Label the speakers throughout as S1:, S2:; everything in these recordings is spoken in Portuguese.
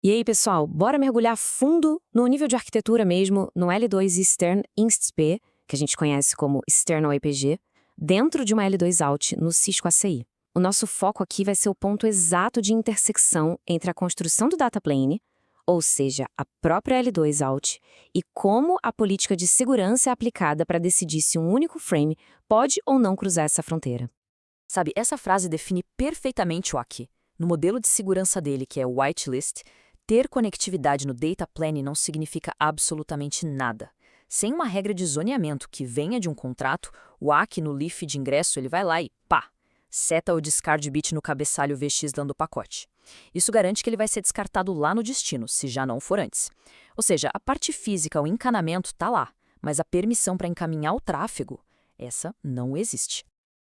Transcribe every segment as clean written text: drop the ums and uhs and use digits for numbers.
S1: E aí, pessoal, bora mergulhar fundo no nível de arquitetura mesmo, no L2 Eastern InstP, que a gente conhece como External EPG, dentro de uma L2 Alt no Cisco ACI. O nosso foco aqui vai ser o ponto exato de intersecção entre a construção do data plane, ou seja, a própria L2 Alt, e como a política de segurança é aplicada para decidir se um único frame pode ou não cruzar essa fronteira.
S2: Sabe, essa frase define perfeitamente o ACI. No modelo de segurança dele, que é o whitelist, ter conectividade no data plane não significa absolutamente nada. Sem uma regra de zoneamento que venha de um contrato, o ACI no leaf de ingresso ele vai lá e pá, seta o discard bit no cabeçalho VX dando o pacote. Isso garante que ele vai ser descartado lá no destino, se já não for antes. Ou seja, a parte física, o encanamento, tá lá, mas a permissão para encaminhar o tráfego, essa não existe.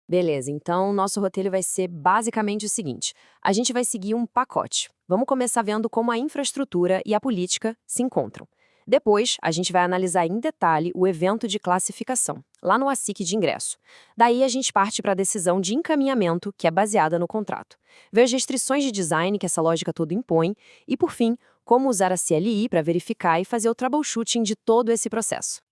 S1: Beleza, então nosso roteiro vai ser basicamente o seguinte: a gente vai seguir um pacote. Vamos começar vendo como a infraestrutura e a política se encontram. Depois, a gente vai analisar em detalhe o evento de classificação, lá no ASIC de ingresso. Daí a gente parte para a decisão de encaminhamento, que é baseada no contrato. Ver as restrições de design que essa lógica toda impõe e, por fim, como usar a CLI para verificar e fazer o troubleshooting de todo esse processo.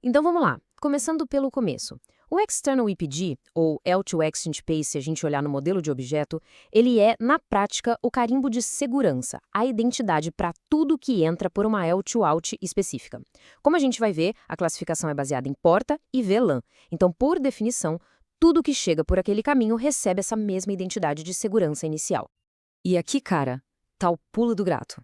S1: Então vamos lá, começando pelo começo. O External EPG, ou L2X Interface, se a gente olhar no modelo de objeto, ele é, na prática, o carimbo de segurança, a identidade para tudo que entra por uma L2 Out específica. Como a gente vai ver, a classificação é baseada em porta e VLAN, então, por definição, tudo que chega por aquele caminho recebe essa mesma identidade de segurança inicial.
S2: E aqui, cara, tá o pulo do gato.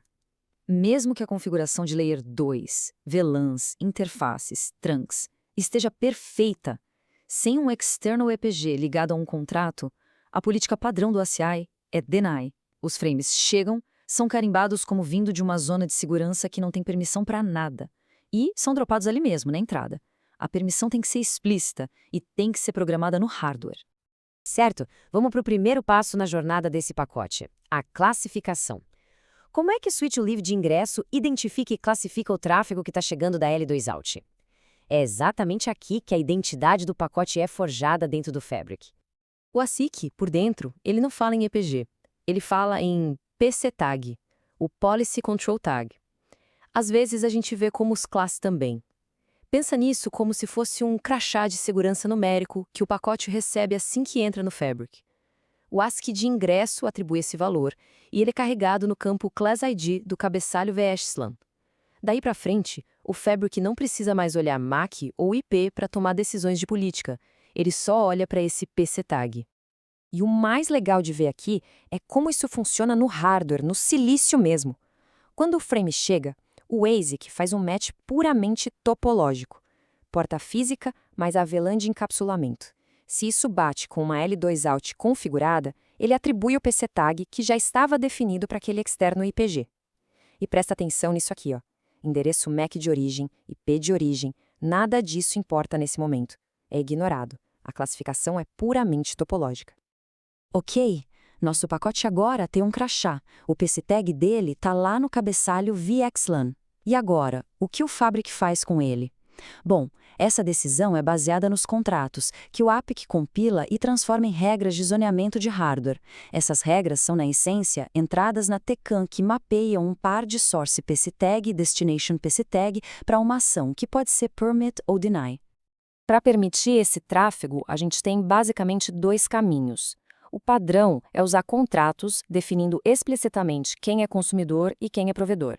S2: Mesmo que a configuração de Layer 2, VLANs, interfaces, trunks, esteja perfeita, sem um External EPG ligado a um contrato, a política padrão do ACI é deny. Os frames chegam, são carimbados como vindo de uma zona de segurança que não tem permissão para nada. E são dropados ali mesmo, na entrada. A permissão tem que ser explícita e tem que ser programada no hardware.
S1: Certo? Vamos para o primeiro passo na jornada desse pacote, a classificação. Como é que o switch leave de ingresso identifica e classifica o tráfego que está chegando da L2 Out? É exatamente aqui que a identidade do pacote é forjada dentro do Fabric. O ASIC, por dentro, ele não fala em EPG, ele fala em PC Tag, o Policy Control Tag. Às vezes a gente vê como os class também. Pensa nisso como se fosse um crachá de segurança numérico que o pacote recebe assim que entra no Fabric. O ASCII de ingresso atribui esse valor e ele é carregado no campo Class ID do cabeçalho VSLAN. Daí para frente, o Fabric não precisa mais olhar MAC ou IP para tomar decisões de política, ele só olha para esse PC Tag. E o mais legal de ver aqui é como isso funciona no hardware, no silício mesmo. Quando o frame chega, o ASIC faz um match puramente topológico. Porta física mais a VLAN de encapsulamento. Se isso bate com uma L2 Out configurada, ele atribui o PC Tag que já estava definido para aquele externo IPG. E presta atenção nisso aqui, ó. Endereço MAC de origem, IP de origem, nada disso importa nesse momento. É ignorado. A classificação é puramente topológica.
S2: Ok, nosso pacote agora tem um crachá. O PC tag dele está lá no cabeçalho VXLAN. E agora, o que o Fabric faz com ele? Bom, essa decisão é baseada nos contratos, que o APIC compila e transforma em regras de zoneamento de hardware. Essas regras são, na essência, entradas na TCAN que mapeiam um par de source PC tag e destination PC tag para uma ação que pode ser permit ou deny.
S1: Para permitir esse tráfego, a gente tem basicamente dois caminhos. O padrão é usar contratos definindo explicitamente quem é consumidor e quem é provedor.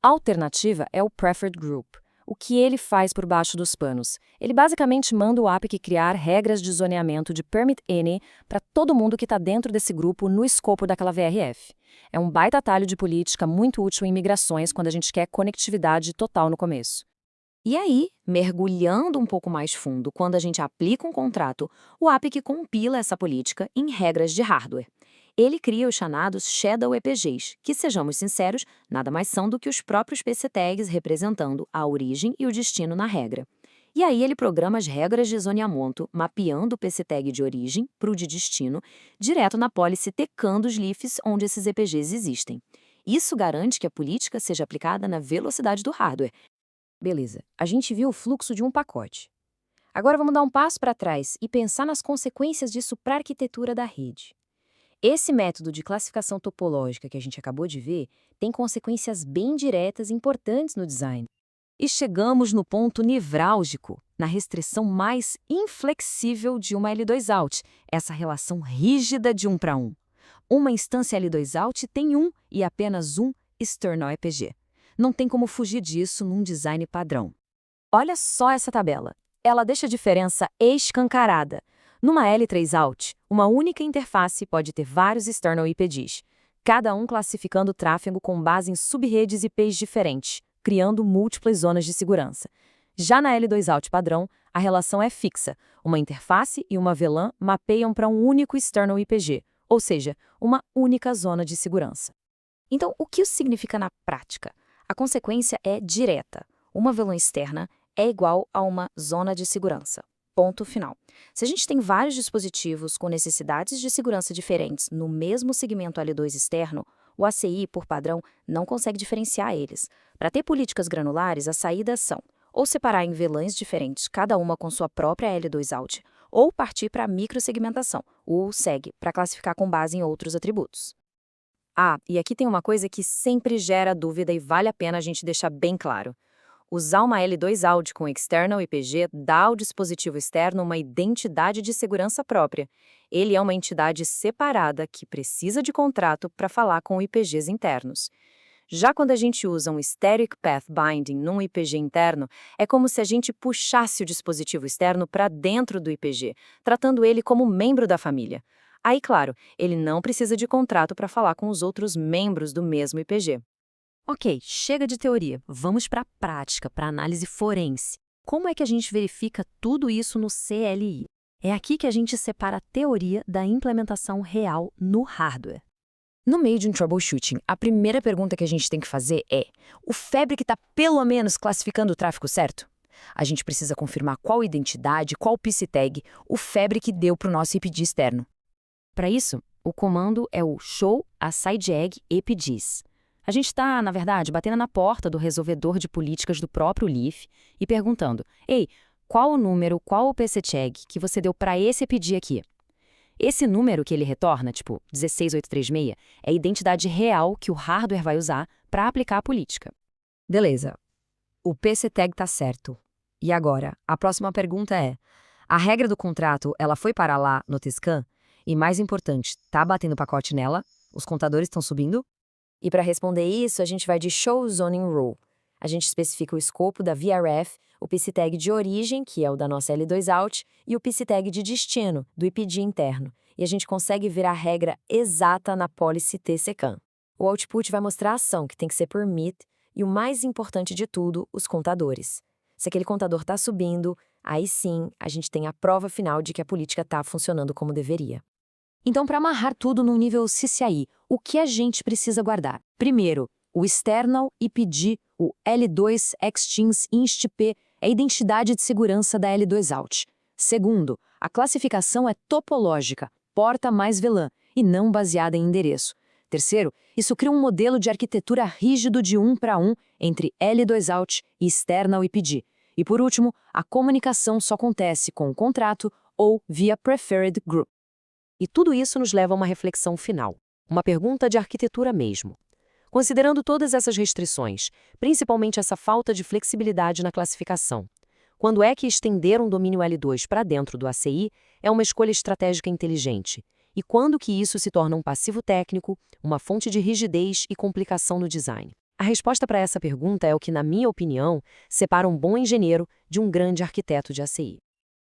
S1: A alternativa é o Preferred Group. O que ele faz por baixo dos panos? Ele basicamente manda o APIC criar regras de zoneamento de Permit Any para todo mundo que está dentro desse grupo no escopo daquela VRF. É um baita atalho de política muito útil em migrações quando a gente quer conectividade total no começo. E aí, mergulhando um pouco mais fundo, quando a gente aplica um contrato, o APIC compila essa política em regras de hardware. Ele cria os chamados Shadow EPGs, que, sejamos sinceros, nada mais são do que os próprios PC tags representando a origem e o destino na regra. E aí ele programa as regras de zoneamento, mapeando o PC tag de origem para o de destino, direto na policy tecando os leafs onde esses EPGs existem. Isso garante que a política seja aplicada na velocidade do hardware. Beleza, a gente viu o fluxo de um pacote. Agora vamos dar um passo para trás e pensar nas consequências disso para a arquitetura da rede. Esse método de classificação topológica que a gente acabou de ver tem consequências bem diretas e importantes no design. E chegamos no ponto nevrálgico, na restrição mais inflexível de uma L2Alt, essa relação rígida de 1 para 1. Uma instância L2Alt tem um e apenas um external EPG. Não tem como fugir disso num design padrão. Olha só essa tabela. Ela deixa a diferença escancarada. Numa L3Alt, uma única interface pode ter vários external IPGs, cada um classificando o tráfego com base em subredes IPs diferentes, criando múltiplas zonas de segurança. Já na L2Alt padrão, a relação é fixa. Uma interface e uma VLAN mapeiam para um único external IPG, ou seja, uma única zona de segurança. Então, o que isso significa na prática? A consequência é direta. Uma VLAN externa é igual a uma zona de segurança. Ponto final. Se a gente tem vários dispositivos com necessidades de segurança diferentes no mesmo segmento L2 externo, o ACI, por padrão, não consegue diferenciar eles. Para ter políticas granulares, as saídas são ou separar em VLANs diferentes, cada uma com sua própria L2Alt, ou partir para a microsegmentação, o SEG, para classificar com base em outros atributos. Ah, e aqui tem uma coisa que sempre gera dúvida e vale a pena a gente deixar bem claro. Usar uma L2Alt com external IPG dá ao dispositivo externo uma identidade de segurança própria. Ele é uma entidade separada que precisa de contrato para falar com IPGs internos. Já quando a gente usa um Static Path Binding num IPG interno, é como se a gente puxasse o dispositivo externo para dentro do IPG, tratando ele como membro da família. Aí, claro, ele não precisa de contrato para falar com os outros membros do mesmo IPG. Ok, chega de teoria. Vamos para a prática, para a análise forense. Como é que a gente verifica tudo isso no CLI? É aqui que a gente separa a teoria da implementação real no hardware. No meio de um troubleshooting, a primeira pergunta que a gente tem que fazer é: o Fabric está pelo menos classificando o tráfego certo? A gente precisa confirmar qual identidade, qual PC tag o Fabric deu para o nosso IPG externo. Para isso, o comando é o show a SideEgg EPGs. A gente está, na verdade, batendo na porta do resolvedor de políticas do próprio Leaf e perguntando: ei, qual o número, qual o PC tag que você deu para esse EPG aqui? Esse número que ele retorna, tipo 16836, é a identidade real que o hardware vai usar para aplicar a política. Beleza, o PC tag está certo. E agora, a próxima pergunta é: a regra do contrato, ela foi parar lá no Tscan? E mais importante, tá batendo pacote nela? Os contadores estão subindo? E para responder isso, a gente vai de Show Zoning Rule. A gente especifica o escopo da VRF, o PC tag de origem, que é o da nossa L2Alt, e o PC tag de destino, do IPG interno. E a gente consegue ver a regra exata na policy TCCAN. O output vai mostrar a ação, que tem que ser permit, e o mais importante de tudo, os contadores. Se aquele contador está subindo, aí sim a gente tem a prova final de que a política está funcionando como deveria. Então, para amarrar tudo no nível CCI, o que a gente precisa guardar? Primeiro, o external IPG, o L2 Extins InstP, é a identidade de segurança da L2Alt. Segundo, a classificação é topológica, porta mais VLAN, e não baseada em endereço. Terceiro, isso cria um modelo de arquitetura rígido de 1 para 1 entre L2Alt e external IPG. E por último, a comunicação só acontece com o contrato ou via Preferred Group. E tudo isso nos leva a uma reflexão final, uma pergunta de arquitetura mesmo. Considerando todas essas restrições, principalmente essa falta de flexibilidade na classificação, quando é que estender um domínio L2 para dentro do ACI é uma escolha estratégica inteligente? E quando que isso se torna um passivo técnico, uma fonte de rigidez e complicação no design? A resposta para essa pergunta é o que, na minha opinião, separa um bom engenheiro de um grande arquiteto de ACI.